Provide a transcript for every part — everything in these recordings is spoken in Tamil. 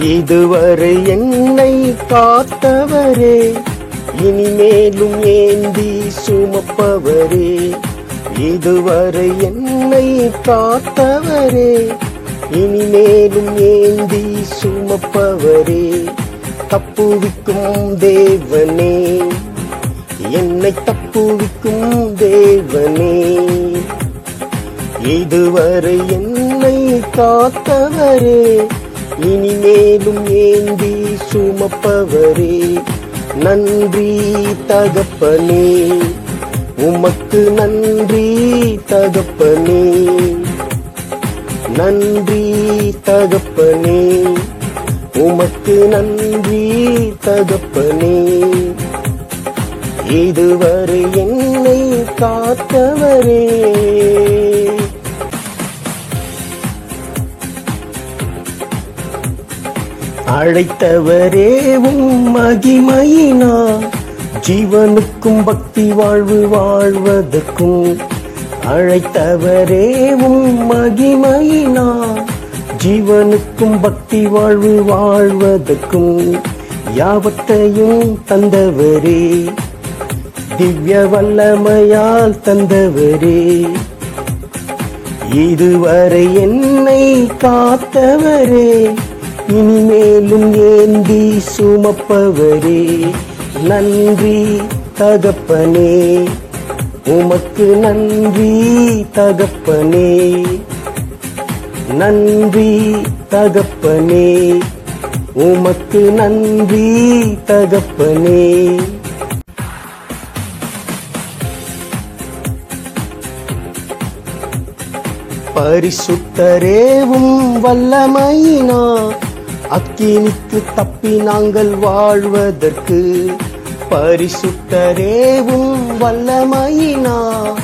இதுவரை என்னை காத்தவரே, இனிமேலும் ஏந்தி சுமப்பவரே. இதுவரை என்னை காத்தவரே, இனிமேலும் ஏந்தி சுமப்பவரே. தப்புவிக்கும் தேவனே, என்னை தப்புவிக்கும் தேவனே. இதுவரை என்னை காத்தவரே, இனிமேலும் ஏந்தி சுமப்பவரே. நன்றி தகப்பனே, உமக்கு நன்றி தகப்பனே. நன்றி தகப்பனே, உமக்கு நன்றி தகப்பனே. இதுவரை என்னை காத்தவரே. அழைத்தவரே உம் மகிமையினா, ஜீவனுக்கும் பக்தி வாழ்வு வாழ்வதற்கும். அழைத்தவரே உம் மகிமையினா, ஜீவனுக்கும் பக்தி வாழ்வு வாழ்வதற்கும். யாவத்தையும் தந்தவரே, திவ்ய வல்லமையால் தந்தவரே. இதுவரை என்னை காத்தவரே, இனிமேலும் ஏந்தி சுமப்பவரே. நன்றி தகப்பனே, உமக்கு நன்றி தகப்பனே. நன்றி தகப்பனே, உமக்கு நன்றி தகப்பனே. பரிசுத்தரேவும் வல்லமையினா, அக்கினிக்கு தப்பி நாங்கள் வாழ்வதற்கு. பரிசுத்தரேவும் வல்லமையினா,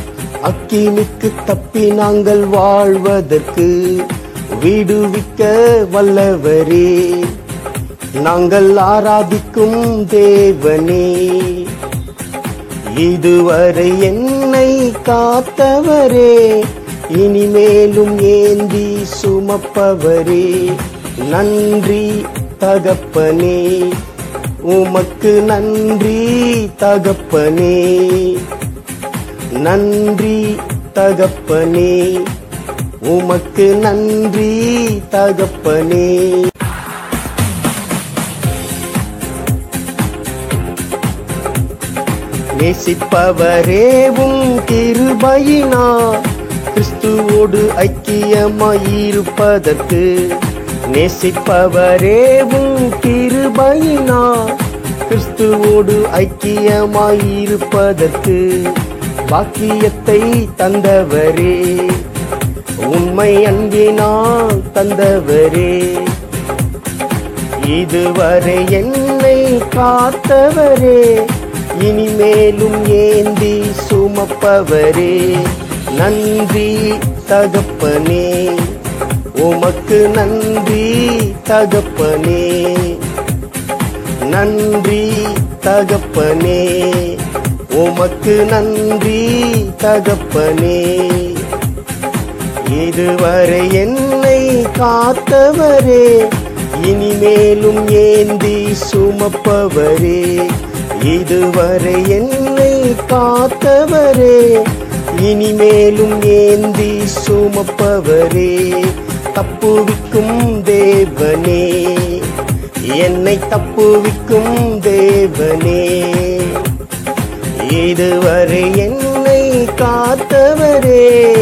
அக்கினிக்கு தப்பி நாங்கள் வாழ்வதற்கு. விடுவிக்க வல்லவரே, நாங்கள் ஆராதிக்கும் தேவனே. இதுவரை என்னை காத்தவரே, இனிமேலும் ஏந்தி சுமப்பவரே. நன்றி தகப்பனே, உமக்கு நன்றி தகப்பனே. நன்றி தகப்பனே, உமக்கு நன்றி தகப்பனே. நேசிப்பவரேவும் கிருபையினா, கிறிஸ்துவோடு ஐக்கியமாயிருப்பதற்கு. நேசிப்பவரேவும் கிருபையினா, கிறிஸ்துவோடு ஐக்கியமாயிருப்பதற்கு. பாக்கியத்தை தந்தவரே, உண்மை அன்பினால் தந்தவரே. இதுவரை என்னை காத்தவரே, இனிமேலும் ஏந்தி சுமப்பவரே. நன்றி தகப்பனே, உமக்கு நன்றி தகப்பனே. நன்றி தகப்பனே, உமக்கு நன்றி தகப்பனே. இதுவரை என்னை காத்தவரே, இனிமேலும் ஏந்தி சுமப்பவரே. இதுவரை என்னை காத்தவரே, இனிமேலும் ஏந்தி சுமப்பவரே. தப்புவிக்கும் தேவனே, என்னை தப்புவிக்கும் தேவனே. இதுவரை என்னை காத்தவரே.